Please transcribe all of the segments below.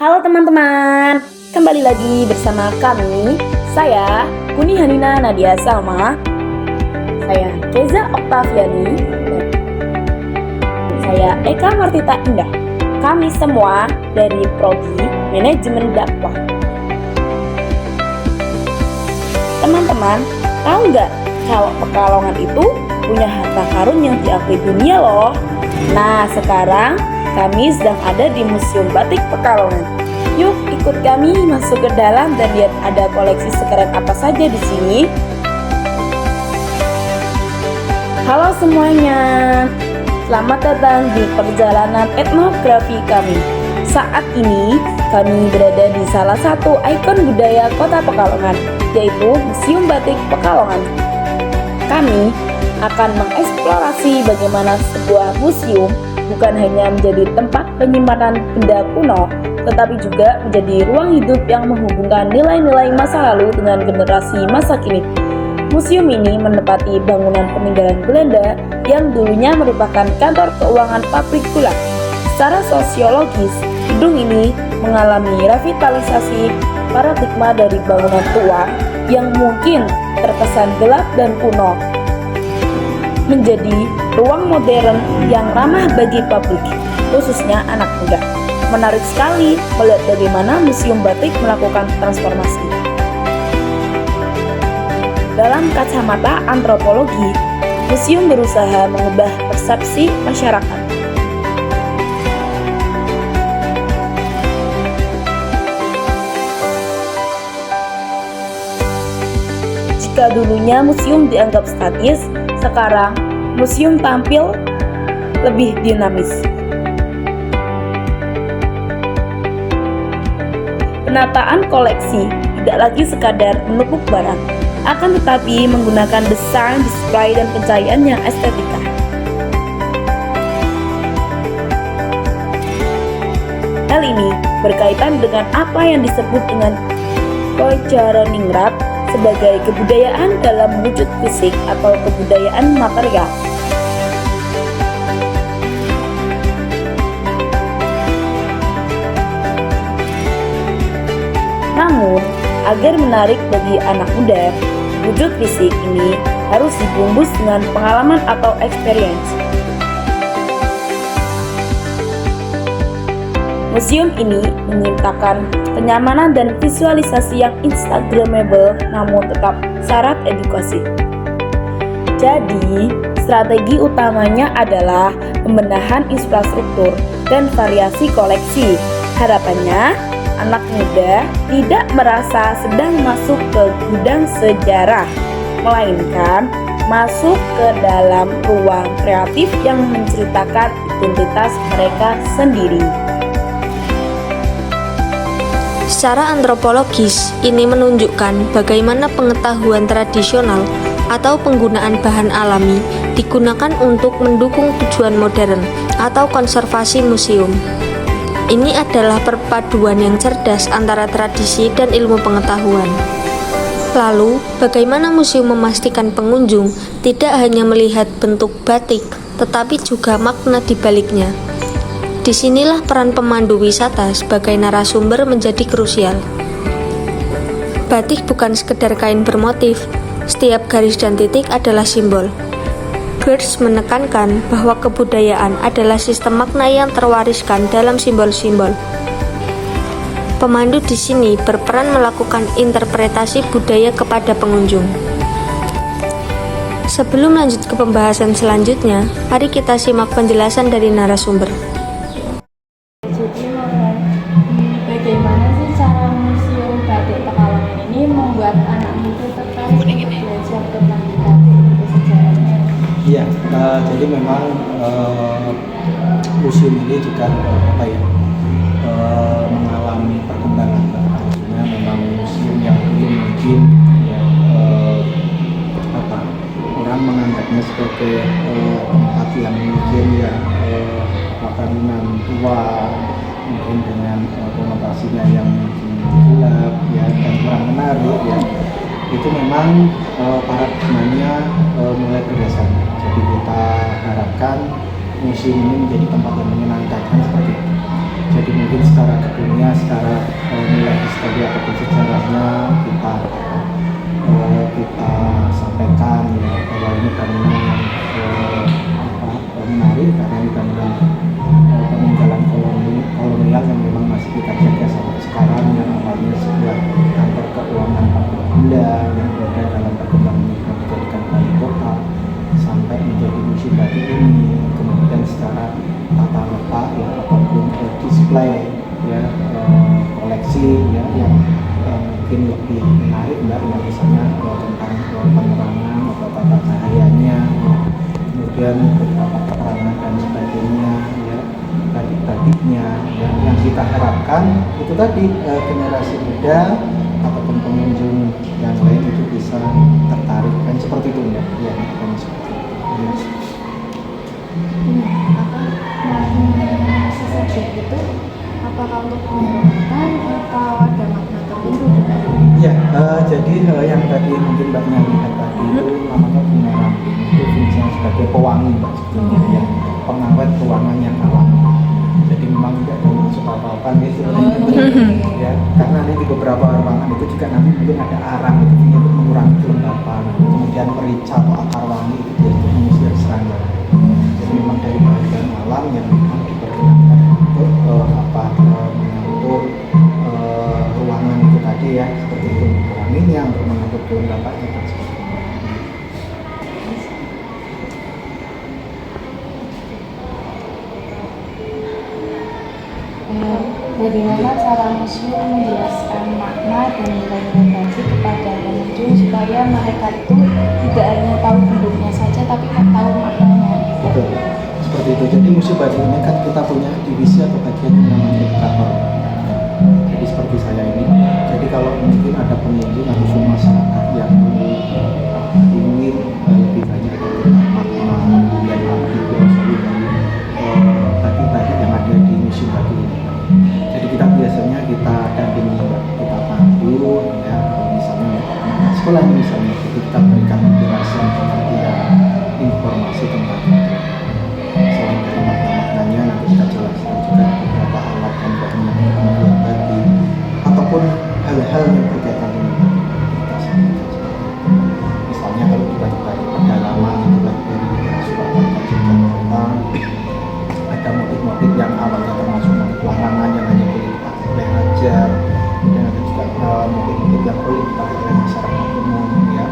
Halo teman-teman, kembali lagi bersama kami. Saya Kuni Hanina Nadia Salma. Saya Keza Oktaviani. Dan saya Eka Martita Indah. Kami semua dari Prodi Manajemen Dakwah. Teman-teman, tahu nggak kalau Pekalongan itu punya harta karun yang diakui dunia loh. Nah, sekarang kami sedang ada di Museum Batik Pekalongan. Yuk ikut kami masuk ke dalam dan lihat ada koleksi sekeren apa saja di sini. Halo semuanya, selamat datang di perjalanan etnografi kami. Saat ini kami berada di salah satu ikon budaya Kota Pekalongan, yaitu Museum Batik Pekalongan. Kami akan mengeksplorasi bagaimana sebuah museum bukan hanya menjadi tempat penyimpanan benda kuno, tetapi juga menjadi ruang hidup yang menghubungkan nilai-nilai masa lalu dengan generasi masa kini. Museum ini menempati bangunan peninggalan Belanda yang dulunya merupakan kantor keuangan pabrik gula. Secara sosiologis, gedung ini mengalami revitalisasi paradigma dari bangunan tua yang mungkin terkesan gelap dan kuno menjadi ruang modern yang ramah bagi publik, khususnya anak muda. Menarik sekali melihat bagaimana Museum Batik melakukan transformasi. Dalam kacamata antropologi, museum berusaha mengubah persepsi masyarakat. Jika dulunya museum dianggap statis, sekarang museum tampil lebih dinamis. Penataan koleksi tidak lagi sekadar menumpuk barang, akan tetapi menggunakan desain, display, dan pencahayaan yang estetika. Hal ini berkaitan dengan apa yang disebut dengan Koijaroningrat sebagai kebudayaan dalam wujud fisik atau kebudayaan material. Namun, agar menarik bagi anak muda, wujud fisik ini harus dibungkus dengan pengalaman atau experience. Museum ini menciptakan kenyamanan dan visualisasi yang instagramable namun tetap syarat edukasi. Jadi, strategi utamanya adalah pembenahan infrastruktur dan variasi koleksi. Harapannya, anak muda tidak merasa sedang masuk ke gudang sejarah, melainkan masuk ke dalam ruang kreatif yang menceritakan identitas mereka sendiri. Secara antropologis, ini menunjukkan bagaimana pengetahuan tradisional atau penggunaan bahan alami digunakan untuk mendukung tujuan modern atau konservasi museum. Ini adalah perpaduan yang cerdas antara tradisi dan ilmu pengetahuan. Lalu, bagaimana museum memastikan pengunjung tidak hanya melihat bentuk batik, tetapi juga makna di baliknya? Disinilah peran pemandu wisata sebagai narasumber menjadi krusial. Batik bukan sekedar kain bermotif, setiap garis dan titik adalah simbol. Birch menekankan bahwa kebudayaan adalah sistem makna yang terwariskan dalam simbol-simbol. Pemandu di sini berperan melakukan interpretasi budaya kepada pengunjung. Sebelum lanjut ke pembahasan selanjutnya, mari kita simak penjelasan dari narasumber. Bagaimana sih cara Museum Batik Pekalongan ini membuat anak muda tertarik untuk belajar tentang batik itu sejarahnya? Iya, jadi memang museum ini juga mengalami perkembangan. Artinya memang museum yang dulu mungkin orang menganggapnya sebagai tempat yang mungkin makanan tua, mungkin dengan konotasinya yang gelap ya dan kurang menarik ya, itu memang paradigmanya mulai bergeser. Jadi kita harapkan museum ini menjadi tempat yang menyenangkan seperti itu. Jadi mungkin secara gedungnya, secara nilai historia ataupun sejarahnya kita sampaikan ya bahwa ini bangunan yang menarik karena ini bangunan peninggalan kolonial yang memang masih kita jaga sampai sekarang, yang awalnya sebuah kantor keuangan Bunda yang berada dalam perkembangan dijadikan balai kota sampai menjadi museum batik ini. Kemudian secara tata letak ya ataupun display ya koleksi ya yang mungkin lebih menarik Mbak, yang misalnya tentang penerangan atau tata cahayanya, kemudian beberapa keterangan dan sebagainya ya, batik-batiknya ya, yang kita harapkan itu tadi generasi muda ataupun pengunjung yang lain itu bisa tertarik kan seperti itu Mbak ya, kan seperti itu ya. Sesajen itu apakah untuk pemberontakan atau ada makna tertentu juga? Ya, jadi yang tadi mungkin Mbaknya lihat tadi itu namanya bunga ramping, itu fungsinya sebagai pewangi Mbak sebetulnya ya, pengawet ruangan yang alami. Jadi memang tidak ada maksud apa-apa gitu ya, karena nanti di beberapa ruangan itu juga nanti mungkin ada arang itu untuk mengurangi kelembapan, kemudian merica atau akar wangi itu untuk mengusir serangga. Jadi memang dari bagian alam yang memang dipergunakan untuk mengatur ruangan itu tadi ya, seperti itu menguranginya, untuk mengatur kelembapannya dan sebagainya. Bagaimana cara museum menjelaskan makna dan nilai-nilai batik kepada pengunjung supaya mereka itu tidak hanya tahu bentuknya saja tapi tahu maknanya? Betul, seperti itu. Jadi museum batik ini kan kita punya divisi atau bagian yang namanya edukator. Jadi seperti saya ini. Jadi kalau mungkin ada pengunjung atau masyarakat yang ingin lebih banyak makna dan arti filosofi dari batik-batik yang ada di museum batik ini. Jadi kita biasanya kita dampingi, kita pandu ya, misalnya sekolah ini misalnya, jadi kita berikan penjelasan pengertian informasi tentang itu. Selain dari makna-maknanya, nanti kita jelaskan juga beberapa alat dan bahan yang membuat batik ataupun hal-hal yang berkaitan dengan batik kita sampaikan seperti itu. Misalnya kalau di batik-batik pedalaman itu batik dari Surakarta, Jakarta, ada motif-motif yang awalnya termasuk motif larangan yang hanya boleh dipakai oleh raja, kemudian ada juga motif-motif yang boleh dipakai oleh masyarakat umum ya.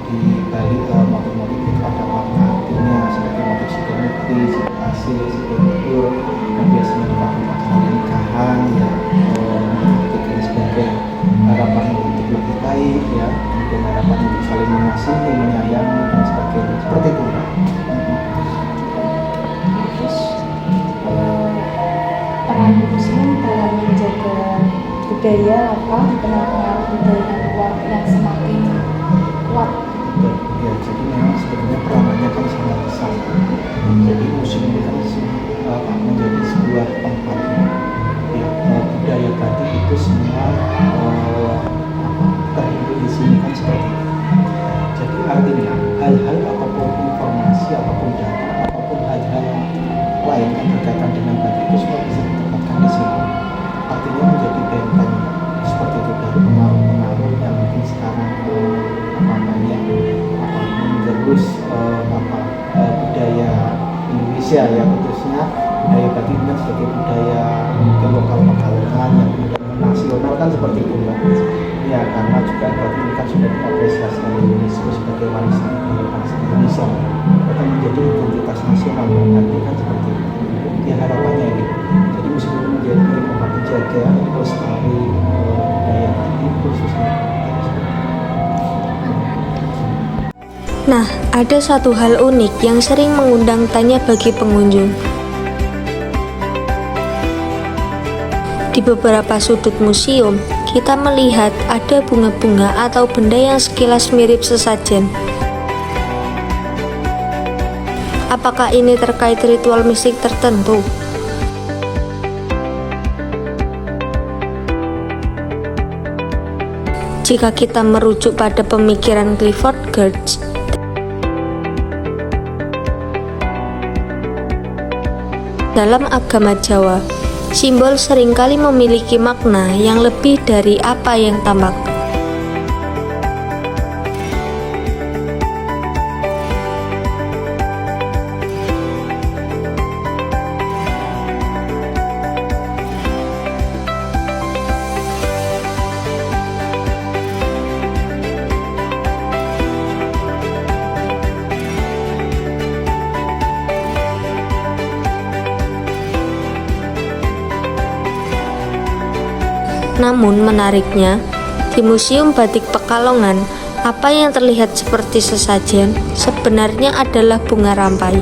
Di balik motif-motif itu ada makna artinya sebagai motif psikomukti, psikasi, psikohidur, dan biasanya dipakai pada pernikahan ya, ketika sebagai harapan untuk lebih baik ya, kemudian harapan untuk saling mengasihi, menyayangi dan sebagainya, seperti itu. Peran museum dalam menjaga budaya lokal di tengah-tengah budaya luar yang semakin kuat. Ya, jadi memang sebenarnya peranannya kan sangat besar. Jadi museum ini kan menjadi sebuah tempat ya, budaya batik itu semua terhimpun di sini kan seperti itu. Jadi artinya hal-hal ataupun informasi ataupun data ataupun hal-hal lain yang berkaitan dengan batik itu semua bisa ditempatkan di sini. Artinya menjadi benteng seperti itu dari pengaruh-pengaruh yang mungkin sekarang mengerus budaya Indonesia ya, khususnya budaya batik ini sebagai budaya mungkin lokal Pekalongan yang kemudian nasional kan seperti itu Mbak. Ya, karena juga batik ini kan sudah diapresiasi oleh UNESCO sebagai warisan budaya bangsa Indonesia, bahkan menjadi identitas nasional berarti kan seperti itu. Ya harapannya ini, jadi museum ini menjadi penjaga pelestari budaya batik khususnya. Nah, ada satu hal unik yang sering mengundang tanya bagi pengunjung. Di beberapa sudut museum, kita melihat ada bunga-bunga atau benda yang sekilas mirip sesajen. Apakah ini terkait ritual mistik tertentu? Jika kita merujuk pada pemikiran Clifford Geertz, dalam agama Jawa, Simbol seringkali memiliki makna yang lebih dari apa yang tampak. Namun menariknya, di Museum Batik Pekalongan, apa yang terlihat seperti sesajen sebenarnya adalah bunga rampai.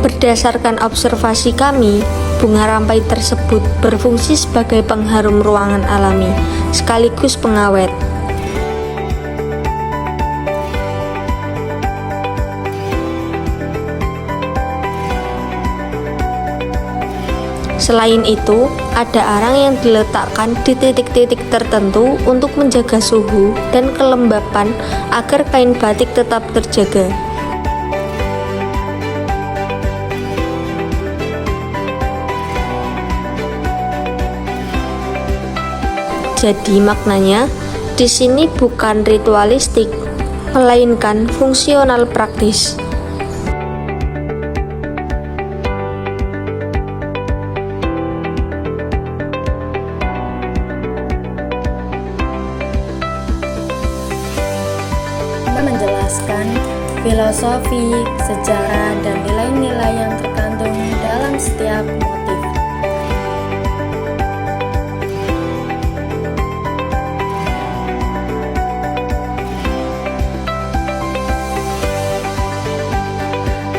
Berdasarkan observasi kami, bunga rampai tersebut berfungsi sebagai pengharum ruangan alami, sekaligus pengawet. Selain itu, ada arang yang diletakkan di titik-titik tertentu untuk menjaga suhu dan kelembapan agar kain batik tetap terjaga. Jadi maknanya di sini bukan ritualistik, melainkan fungsional praktis. Menjelaskan filosofi, sejarah, dan nilai-nilai yang terkandung dalam setiap motif.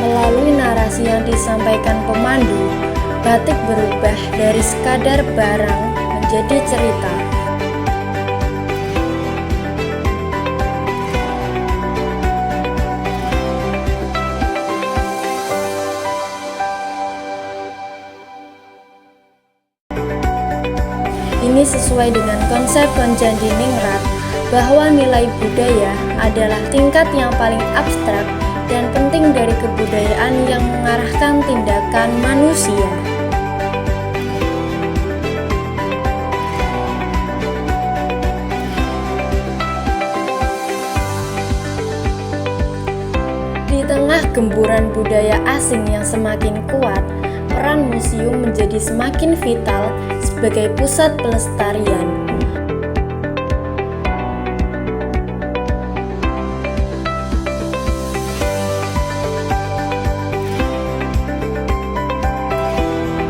Melalui narasi yang disampaikan pemandu, batik berubah dari sekadar barang menjadi cerita. Ini sesuai dengan konsep Konjandi Ningrat bahwa nilai budaya adalah tingkat yang paling abstrak dan penting dari kebudayaan yang mengarahkan tindakan manusia. Di tengah gemburan budaya asing yang semakin kuat, peran museum menjadi semakin vital sebagai pusat pelestarian.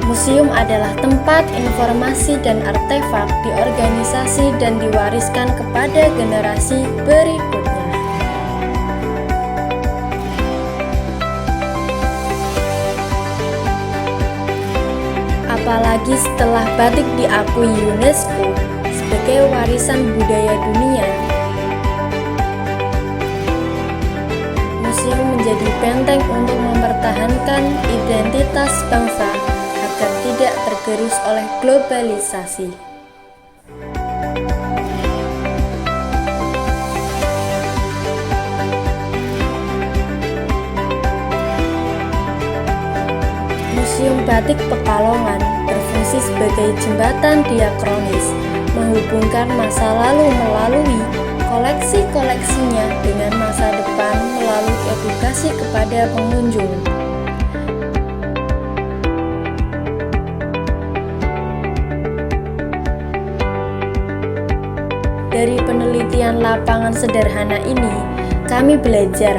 Museum adalah tempat informasi dan artefak diorganisasi dan diwariskan kepada generasi berikutnya. Apalagi setelah batik diakui UNESCO sebagai warisan budaya dunia, museum menjadi benteng untuk mempertahankan identitas bangsa agar tidak tergerus oleh globalisasi. Museum Batik Pekalongan berfungsi sebagai jembatan diakronis, menghubungkan masa lalu melalui koleksi-koleksinya dengan masa depan melalui edukasi kepada pengunjung. Dari penelitian lapangan sederhana ini, kami belajar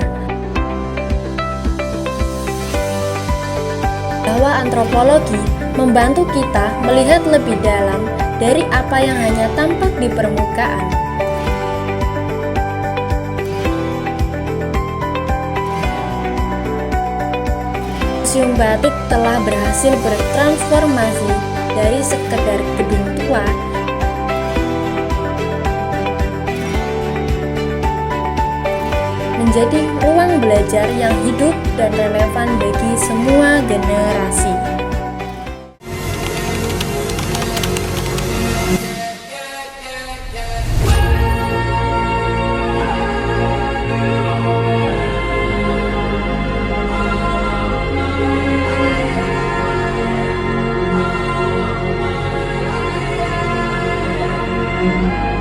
bahwa antropologi membantu kita melihat lebih dalam dari apa yang hanya tampak di permukaan. Museum Batik telah berhasil bertransformasi dari sekedar gedung tua menjadi ruang belajar yang hidup dan relevan bagi semua generasi. Thank you.